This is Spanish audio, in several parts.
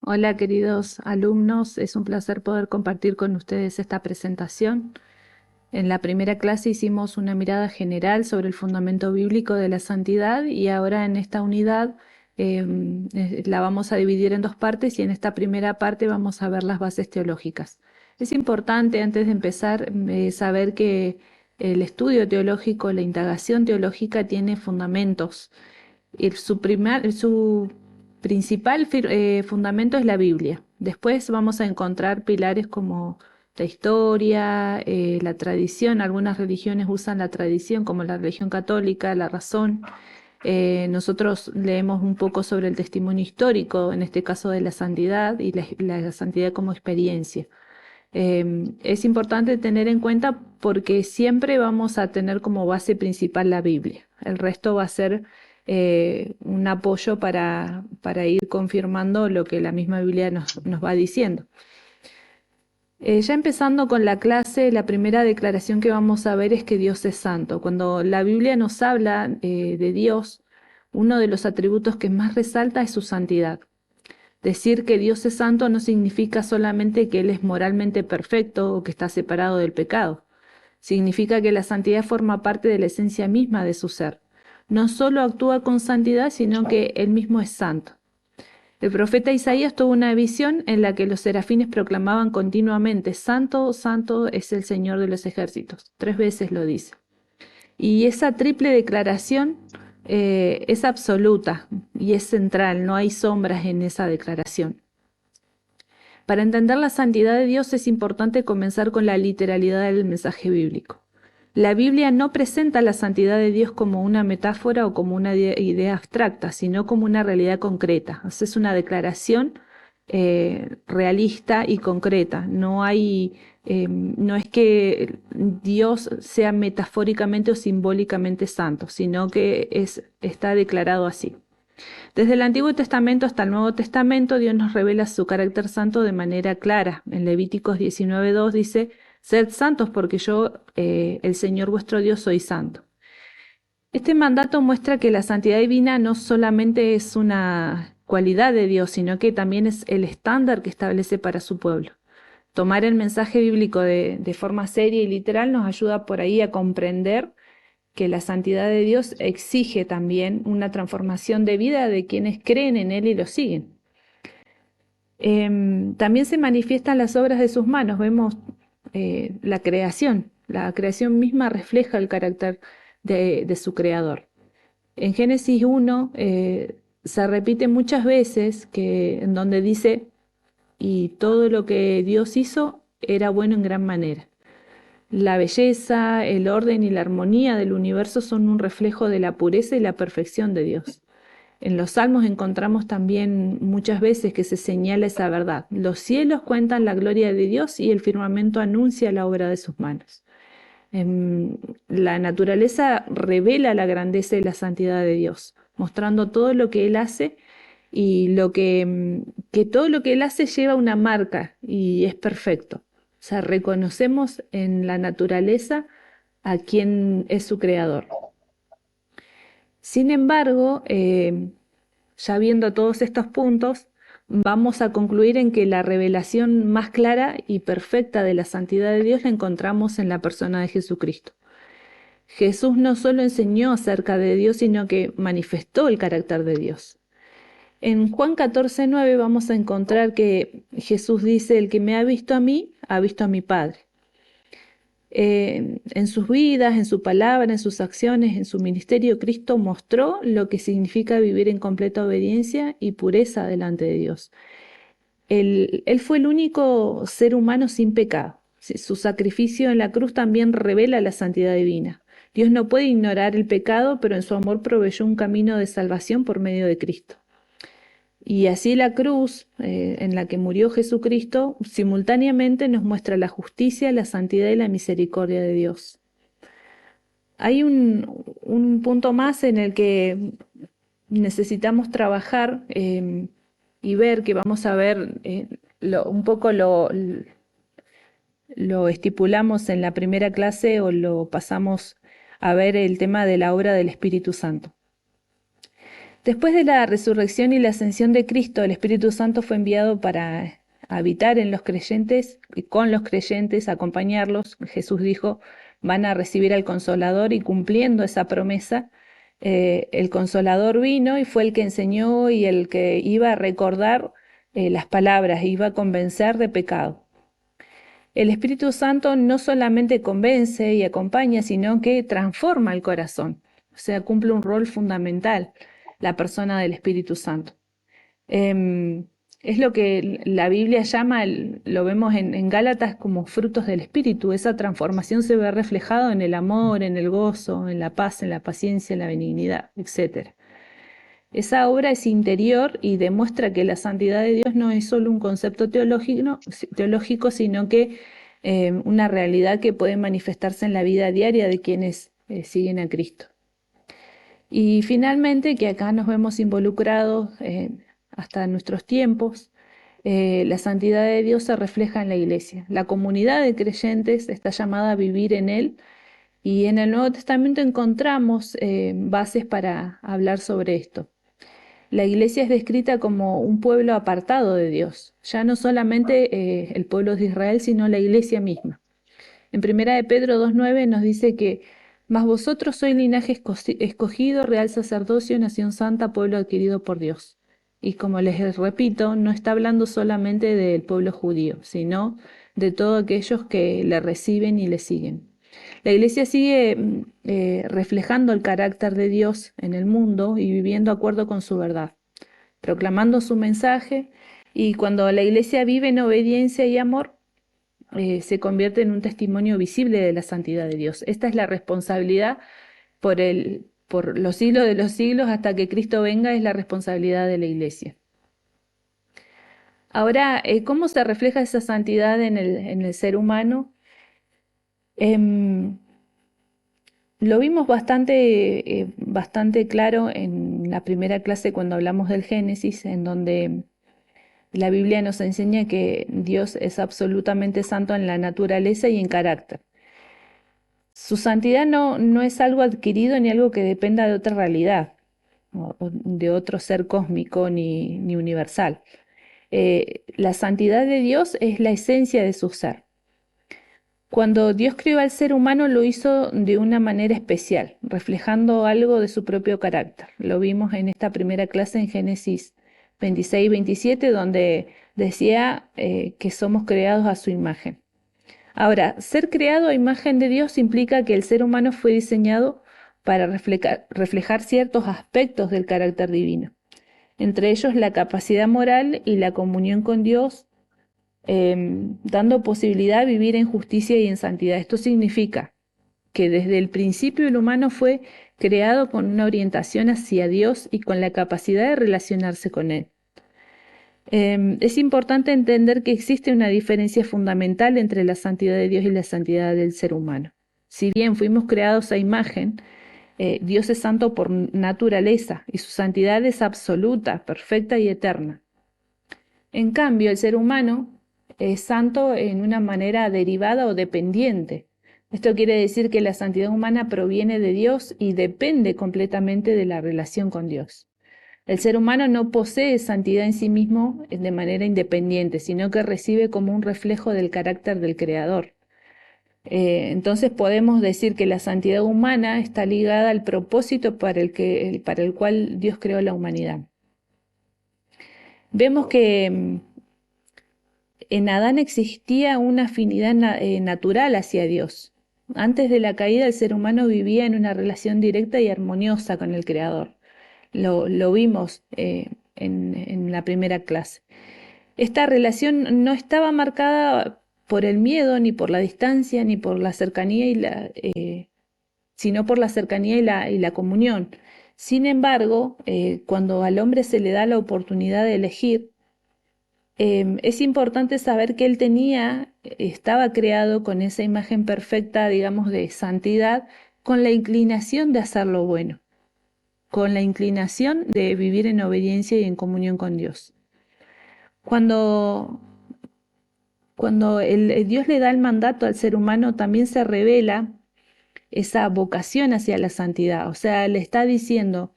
Hola queridos alumnos, es un placer poder compartir con ustedes esta presentación. En la primera clase hicimos una mirada general sobre el fundamento bíblico de la santidad y ahora en esta unidad la vamos a dividir en dos partes y en esta primera parte vamos a ver las bases teológicas. Es importante antes de empezar saber que el estudio teológico, la indagación teológica tiene fundamentos. Su principal fundamento es la Biblia. Después vamos a encontrar pilares como la historia, la tradición. Algunas religiones usan la tradición, como la religión católica, la razón. Nosotros leemos un poco sobre el testimonio histórico, en este caso de la santidad y la santidad como experiencia. Es importante tener en cuenta porque siempre vamos a tener como base principal la Biblia. El resto va a ser un apoyo para ir confirmando lo que la misma Biblia nos va diciendo. Ya empezando con la clase, la primera declaración que vamos a ver es que Dios es santo. Cuando la Biblia nos habla de Dios, uno de los atributos que más resalta es su santidad. Decir que Dios es santo no significa solamente que Él es moralmente perfecto o que está separado del pecado. Significa que la santidad forma parte de la esencia misma de su ser. No solo actúa con santidad, sino que Él mismo es santo. El profeta Isaías tuvo una visión en la que los serafines proclamaban continuamente: Santo, santo es el Señor de los ejércitos. 3 veces lo dice. Y esa triple declaración es absoluta y es central, no hay sombras en esa declaración. Para entender la santidad de Dios es importante comenzar con la literalidad del mensaje bíblico. La Biblia no presenta la santidad de Dios como una metáfora o como una idea abstracta, sino como una realidad concreta. Es una declaración realista y concreta. No es que Dios sea metafóricamente o simbólicamente santo, sino que está declarado así. Desde el Antiguo Testamento hasta el Nuevo Testamento, Dios nos revela su carácter santo de manera clara. En Levíticos 19:2 dice: Sed santos porque yo, el Señor vuestro Dios, soy santo. Este mandato muestra que la santidad divina no solamente es una cualidad de Dios, sino que también es el estándar que establece para su pueblo. Tomar el mensaje bíblico de forma seria y literal nos ayuda por ahí a comprender que la santidad de Dios exige también una transformación de vida de quienes creen en Él y lo siguen. También se manifiestan las obras de sus manos. Vemos la creación. La creación misma refleja el carácter de su creador. En Génesis 1 se repite muchas veces en donde dice: y todo lo que Dios hizo era bueno en gran manera. La belleza, el orden y la armonía del universo son un reflejo de la pureza y la perfección de Dios. En los Salmos encontramos también muchas veces que se señala esa verdad. Los cielos cuentan la gloria de Dios y el firmamento anuncia la obra de sus manos. La naturaleza revela la grandeza y la santidad de Dios, mostrando todo lo que Él hace y que todo lo que Él hace lleva una marca y es perfecto. O sea, reconocemos en la naturaleza a quien es su creador. Sin embargo, ya viendo todos estos puntos, vamos a concluir en que la revelación más clara y perfecta de la santidad de Dios la encontramos en la persona de Jesucristo. Jesús no solo enseñó acerca de Dios, sino que manifestó el carácter de Dios. En Juan 14:9 vamos a encontrar que Jesús dice: el que me ha visto a mí, ha visto a mi Padre. En sus vidas, en su palabra, en sus acciones, en su ministerio, Cristo mostró lo que significa vivir en completa obediencia y pureza delante de Dios. Él fue el único ser humano sin pecado. Su sacrificio en la cruz también revela la santidad divina. Dios no puede ignorar el pecado, pero en su amor proveyó un camino de salvación por medio de Cristo. Y así la cruz en la que murió Jesucristo simultáneamente nos muestra la justicia, la santidad y la misericordia de Dios. Hay un punto más en el que necesitamos trabajar y ver, que vamos a ver un poco lo estipulamos en la primera clase o lo pasamos a ver, el tema de la obra del Espíritu Santo. Después de la resurrección y la ascensión de Cristo, el Espíritu Santo fue enviado para habitar en los creyentes y con los creyentes, acompañarlos. Jesús dijo, van a recibir al Consolador, y cumpliendo esa promesa, el Consolador vino y fue el que enseñó y el que iba a recordar las palabras, iba a convencer de pecado. El Espíritu Santo no solamente convence y acompaña, sino que transforma el corazón. O sea, cumple un rol fundamental la persona del Espíritu Santo. Es lo que la Biblia llama, lo vemos en Gálatas, como frutos del Espíritu. Esa transformación se ve reflejado en el amor, en el gozo, en la paz, en la paciencia, en la benignidad, etc. Esa obra es interior y demuestra que la santidad de Dios no es solo un concepto teológico, sino que una realidad que puede manifestarse en la vida diaria de quienes siguen a Cristo. Y finalmente, que acá nos vemos involucrados hasta nuestros tiempos, la santidad de Dios se refleja en la iglesia. La comunidad de creyentes está llamada a vivir en Él, y en el Nuevo Testamento encontramos bases para hablar sobre esto. La iglesia es descrita como un pueblo apartado de Dios, ya no solamente el pueblo de Israel, sino la iglesia misma. En 1 de Pedro 2:9 nos dice que mas vosotros sois linaje escogido, real sacerdocio, nación santa, pueblo adquirido por Dios. Y como les repito, no está hablando solamente del pueblo judío, sino de todos aquellos que le reciben y le siguen. La iglesia sigue reflejando el carácter de Dios en el mundo y viviendo de acuerdo con su verdad, proclamando su mensaje, y cuando la iglesia vive en obediencia y amor, se convierte en un testimonio visible de la santidad de Dios. Esta es la responsabilidad por los siglos de los siglos hasta que Cristo venga, es la responsabilidad de la iglesia. Ahora, ¿cómo se refleja esa santidad en el ser humano? Lo vimos bastante claro en la primera clase cuando hablamos del Génesis, en donde la Biblia nos enseña que Dios es absolutamente santo en la naturaleza y en carácter. Su santidad no es algo adquirido ni algo que dependa de otra realidad, o de otro ser cósmico ni universal. La santidad de Dios es la esencia de su ser. Cuando Dios creó al ser humano, lo hizo de una manera especial, reflejando algo de su propio carácter. Lo vimos en esta primera clase en Génesis 26 y 27, donde decía que somos creados a su imagen. Ahora, ser creado a imagen de Dios implica que el ser humano fue diseñado para reflejar ciertos aspectos del carácter divino, entre ellos la capacidad moral y la comunión con Dios, dando posibilidad de vivir en justicia y en santidad. Esto significa que desde el principio el humano fue creado con una orientación hacia Dios y con la capacidad de relacionarse con Él. Es importante entender que existe una diferencia fundamental entre la santidad de Dios y la santidad del ser humano. Si bien fuimos creados a imagen, Dios es santo por naturaleza y su santidad es absoluta, perfecta y eterna. En cambio, el ser humano es santo en una manera derivada o dependiente. Esto quiere decir que la santidad humana proviene de Dios y depende completamente de la relación con Dios. El ser humano no posee santidad en sí mismo de manera independiente, sino que recibe como un reflejo del carácter del Creador. Entonces podemos decir que la santidad humana está ligada al propósito para el cual Dios creó la humanidad. Vemos que en Adán existía una afinidad natural hacia Dios. Antes de la caída, el ser humano vivía en una relación directa y armoniosa con el Creador. Lo vimos en la primera clase. Esta relación no estaba marcada por el miedo, ni por la distancia, ni por la cercanía, sino por la cercanía y la comunión. Sin embargo, cuando al hombre se le da la oportunidad de elegir, es importante saber que él estaba creado con esa imagen perfecta, digamos, de santidad, con la inclinación de hacer lo bueno, con la inclinación de vivir en obediencia y en comunión con Dios. Cuando Dios le da el mandato al ser humano, también se revela esa vocación hacia la santidad. O sea, le está diciendo,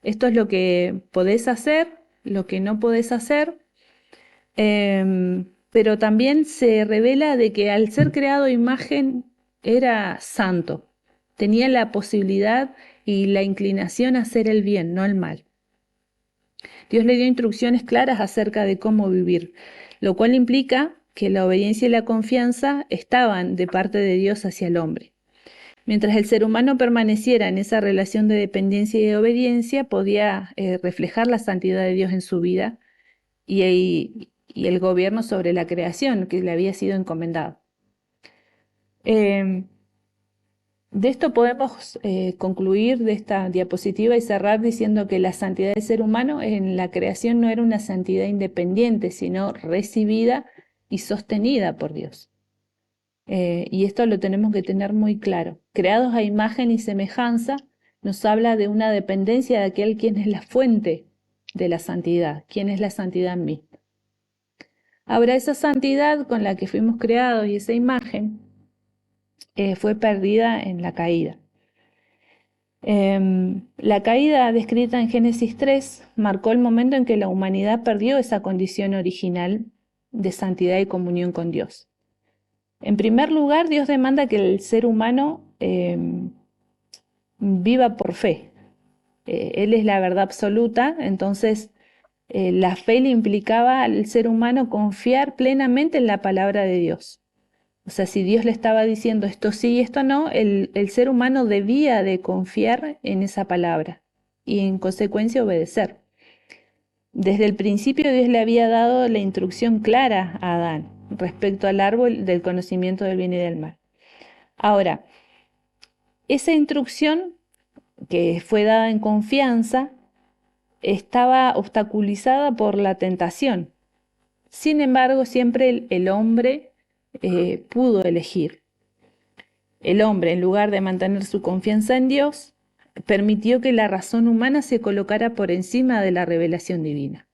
esto es lo que podés hacer, lo que no podés hacer, pero también se revela de que al ser creado a imagen era santo, tenía la posibilidad y la inclinación a hacer el bien, no el mal. Dios le dio instrucciones claras acerca de cómo vivir, lo cual implica que la obediencia y la confianza estaban de parte de Dios hacia el hombre. Mientras el ser humano permaneciera en esa relación de dependencia y de obediencia, podía reflejar la santidad de Dios en su vida y el gobierno sobre la creación que le había sido encomendado. De esto podemos concluir de esta diapositiva y cerrar diciendo que la santidad del ser humano en la creación no era una santidad independiente, sino recibida y sostenida por Dios. Y esto lo tenemos que tener muy claro. Creados a imagen y semejanza, nos habla de una dependencia de aquel quien es la fuente de la santidad, quien es la santidad en mí. Ahora, esa santidad con la que fuimos creados y esa imagen fue perdida en la caída. La caída descrita en Génesis 3 marcó el momento en que la humanidad perdió esa condición original de santidad y comunión con Dios. En primer lugar, Dios demanda que el ser humano viva por fe. Él es la verdad absoluta, entonces la fe le implicaba al ser humano confiar plenamente en la palabra de Dios. O sea, si Dios le estaba diciendo esto sí y esto no, el ser humano debía de confiar en esa palabra y en consecuencia obedecer. Desde el principio Dios le había dado la instrucción clara a Adán respecto al árbol del conocimiento del bien y del mal. Ahora, esa instrucción que fue dada en confianza estaba obstaculizada por la tentación. Sin embargo, siempre el hombre pudo elegir. El hombre, en lugar de mantener su confianza en Dios, permitió que la razón humana se colocara por encima de la revelación divina.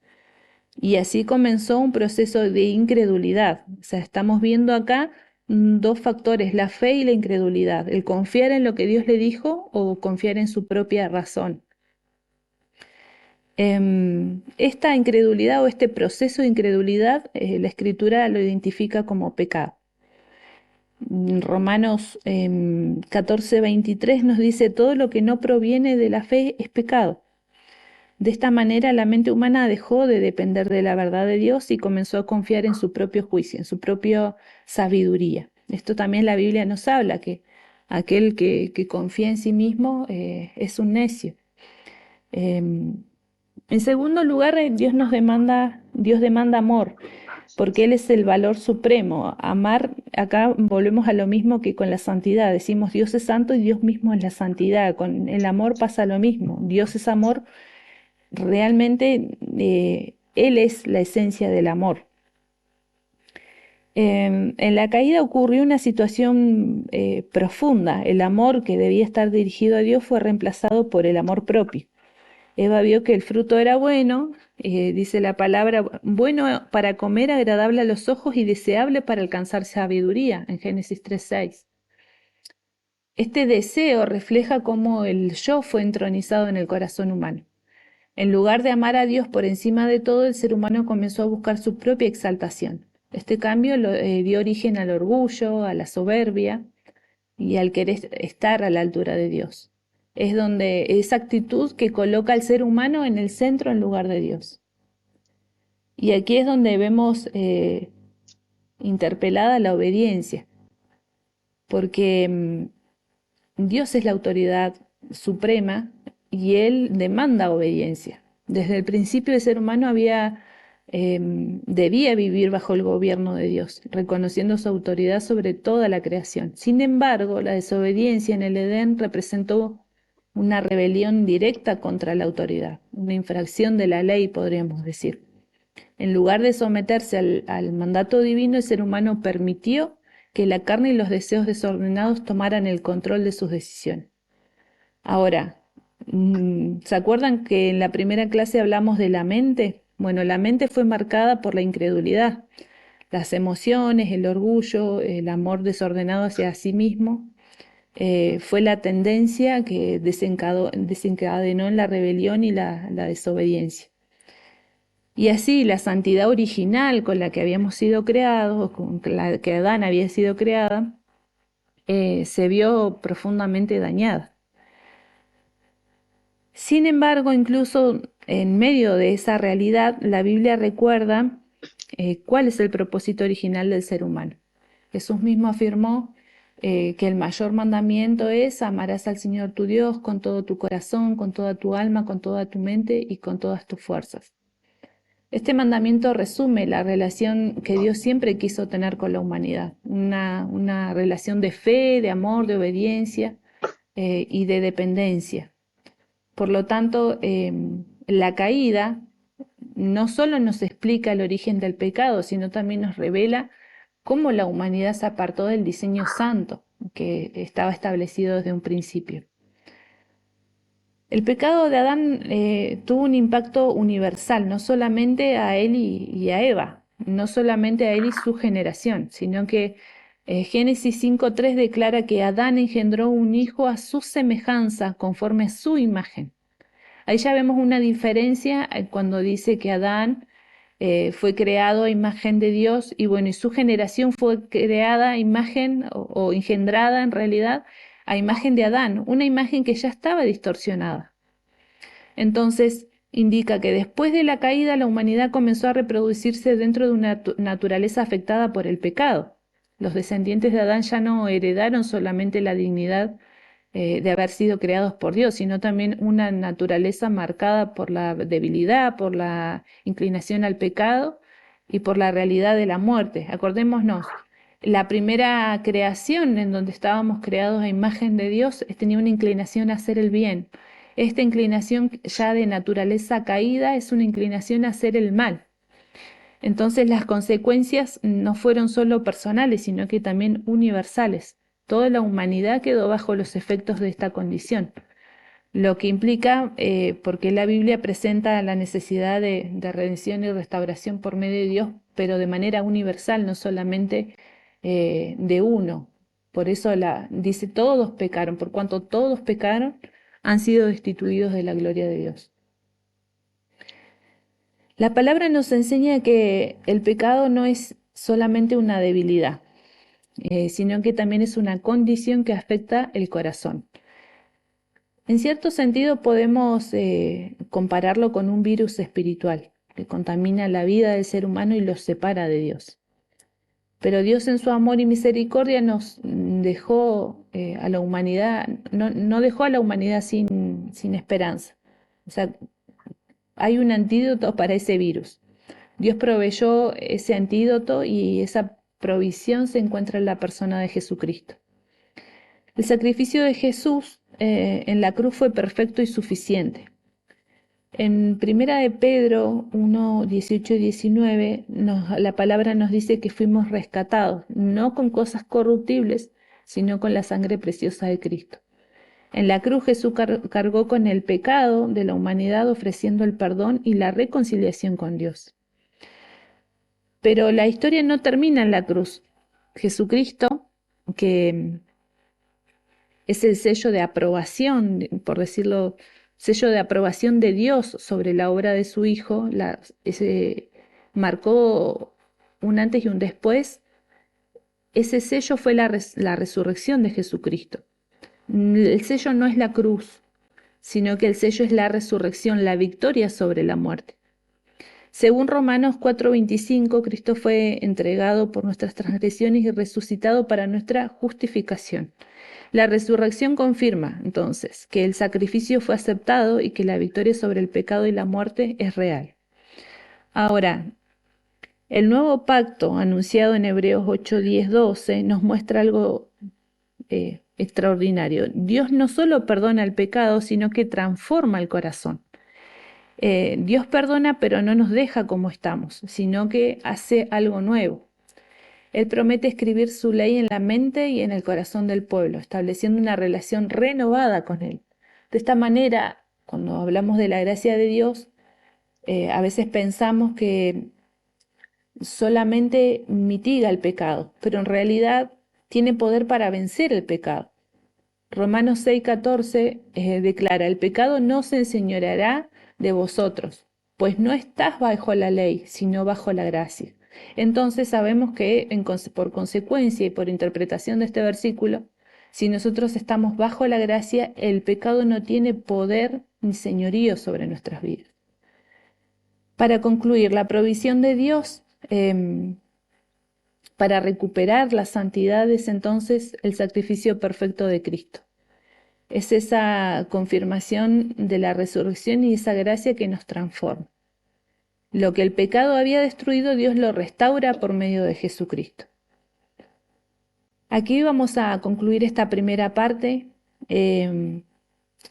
Y así comenzó un proceso de incredulidad. O sea, estamos viendo acá dos factores, la fe y la incredulidad, el confiar en lo que Dios le dijo o confiar en su propia razón. Esta incredulidad o este proceso de incredulidad, la Escritura lo identifica como pecado. Romanos 14:23 nos dice, todo lo que no proviene de la fe es pecado. De esta manera la mente humana dejó de depender de la verdad de Dios y comenzó a confiar en su propio juicio, en su propia sabiduría. Esto también la Biblia nos habla, que aquel que confía en sí mismo es un necio. En segundo lugar, Dios demanda amor, porque Él es el valor supremo. Amar, acá volvemos a lo mismo que con la santidad. Decimos Dios es santo y Dios mismo es la santidad. Con el amor pasa lo mismo. Dios es amor. Realmente Él es la esencia del amor. En la caída ocurrió una situación profunda. El amor que debía estar dirigido a Dios fue reemplazado por el amor propio. Eva vio que el fruto era bueno, dice la palabra, bueno para comer, agradable a los ojos y deseable para alcanzar sabiduría, en Génesis 3:6. Este deseo refleja cómo el yo fue entronizado en el corazón humano. En lugar de amar a Dios por encima de todo, el ser humano comenzó a buscar su propia exaltación. Este cambio dio origen al orgullo, a la soberbia y al querer estar a la altura de Dios. Es donde esa actitud que coloca al ser humano en el centro en lugar de Dios. Y aquí es donde vemos interpelada la obediencia, porque Dios es la autoridad suprema y Él demanda obediencia. Desde el principio el ser humano debía vivir bajo el gobierno de Dios, reconociendo su autoridad sobre toda la creación. Sin embargo, la desobediencia en el Edén representó una rebelión directa contra la autoridad, una infracción de la ley, podríamos decir. En lugar de someterse al mandato divino, el ser humano permitió que la carne y los deseos desordenados tomaran el control de sus decisiones. Ahora, ¿se acuerdan que en la primera clase hablamos de la mente? Bueno, la mente fue marcada por la incredulidad, las emociones, el orgullo, el amor desordenado hacia sí mismo. fue la tendencia que desencadenó en la rebelión y la desobediencia. Y así la santidad original con la que habíamos sido creados, con la que Adán había sido creada, se vio profundamente dañada. Sin embargo, incluso en medio de esa realidad, la Biblia recuerda cuál es el propósito original del ser humano. Jesús mismo afirmó que el mayor mandamiento es: amarás al Señor tu Dios con todo tu corazón, con toda tu alma, con toda tu mente y con todas tus fuerzas. Este mandamiento resume la relación que Dios siempre quiso tener con la humanidad, una relación de fe, de amor, de obediencia y de dependencia. Por lo tanto, la caída no solo nos explica el origen del pecado, sino también nos revela cómo la humanidad se apartó del diseño santo que estaba establecido desde un principio. El pecado de Adán tuvo un impacto universal, no solamente a él y a Eva, no solamente a él y su generación, sino que Génesis 5:3 declara que Adán engendró un hijo a su semejanza, conforme a su imagen. Ahí ya vemos una diferencia cuando dice que Adán fue creado a imagen de Dios y bueno, y su generación fue creada a imagen o engendrada en realidad a imagen de Adán, una imagen que ya estaba distorsionada. Entonces indica que después de la caída la humanidad comenzó a reproducirse dentro de una naturaleza afectada por el pecado. Los descendientes de Adán ya no heredaron solamente la dignidad de haber sido creados por Dios, sino también una naturaleza marcada por la debilidad, por la inclinación al pecado y por la realidad de la muerte. Acordémonos, la primera creación en donde estábamos creados a imagen de Dios tenía una inclinación a hacer el bien. Esta inclinación ya de naturaleza caída es una inclinación a hacer el mal. Entonces las consecuencias no fueron solo personales, sino que también universales. Toda la humanidad quedó bajo los efectos de esta condición, lo que implica, porque la Biblia presenta la necesidad de redención y restauración por medio de Dios, pero de manera universal, no solamente de uno. Por eso dice: todos pecaron, por cuanto todos pecaron, han sido destituidos de la gloria de Dios. La palabra nos enseña que el pecado no es solamente una debilidad, sino que también es una condición que afecta el corazón. En cierto sentido podemos compararlo con un virus espiritual que contamina la vida del ser humano y los separa de Dios. Pero Dios en su amor y misericordia nos dejó a la humanidad, no dejó a la humanidad sin esperanza. O sea, hay un antídoto para ese virus. Dios proveyó ese antídoto y esa provisión se encuentra en la persona de Jesucristo. El sacrificio de Jesús en la cruz fue perfecto y suficiente. En Primera de Pedro 1, 18 y 19, la palabra nos dice que fuimos rescatados, no con cosas corruptibles, sino con la sangre preciosa de Cristo. En la cruz Jesús cargó con el pecado de la humanidad, ofreciendo el perdón y la reconciliación con Dios. Pero la historia no termina en la cruz. Jesucristo, que es el sello de aprobación, por decirlo, sello de aprobación de Dios sobre la obra de su Hijo, marcó un antes y un después. Ese sello fue la resurrección de Jesucristo. El sello no es la cruz, sino que el sello es la resurrección, la victoria sobre la muerte. Según Romanos 4:25, Cristo fue entregado por nuestras transgresiones y resucitado para nuestra justificación. La resurrección confirma, entonces, que el sacrificio fue aceptado y que la victoria sobre el pecado y la muerte es real. Ahora, el nuevo pacto anunciado en Hebreos 8, 10, 12 nos muestra algo extraordinario. Dios no solo perdona el pecado, sino que transforma el corazón. Dios perdona, pero no nos deja como estamos, sino que hace algo nuevo. Él promete escribir su ley en la mente y en el corazón del pueblo, estableciendo una relación renovada con Él. De esta manera, cuando hablamos de la gracia de Dios, a veces pensamos que solamente mitiga el pecado, pero en realidad tiene poder para vencer el pecado. Romanos 6:14 declara, el pecado no se enseñoreará de vosotros, pues no estás bajo la ley, sino bajo la gracia. Entonces sabemos que por consecuencia y por interpretación de este versículo, si nosotros estamos bajo la gracia, el pecado no tiene poder ni señorío sobre nuestras vidas. Para concluir, la provisión de Dios para recuperar la santidad es entonces el sacrificio perfecto de Cristo. Es esa confirmación de la resurrección y esa gracia que nos transforma. Lo que el pecado había destruido, Dios lo restaura por medio de Jesucristo. Aquí vamos a concluir esta primera parte. En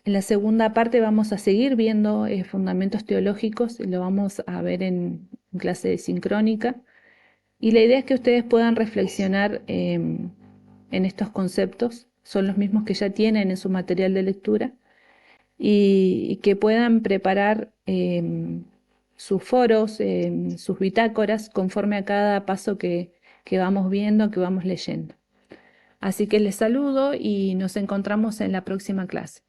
la segunda parte vamos a seguir viendo fundamentos teológicos, lo vamos a ver en clase de sincrónica. Y la idea es que ustedes puedan reflexionar en estos conceptos, son los mismos que ya tienen en su material de lectura, y que puedan preparar sus foros, sus bitácoras, conforme a cada paso que vamos viendo, que vamos leyendo. Así que les saludo y nos encontramos en la próxima clase.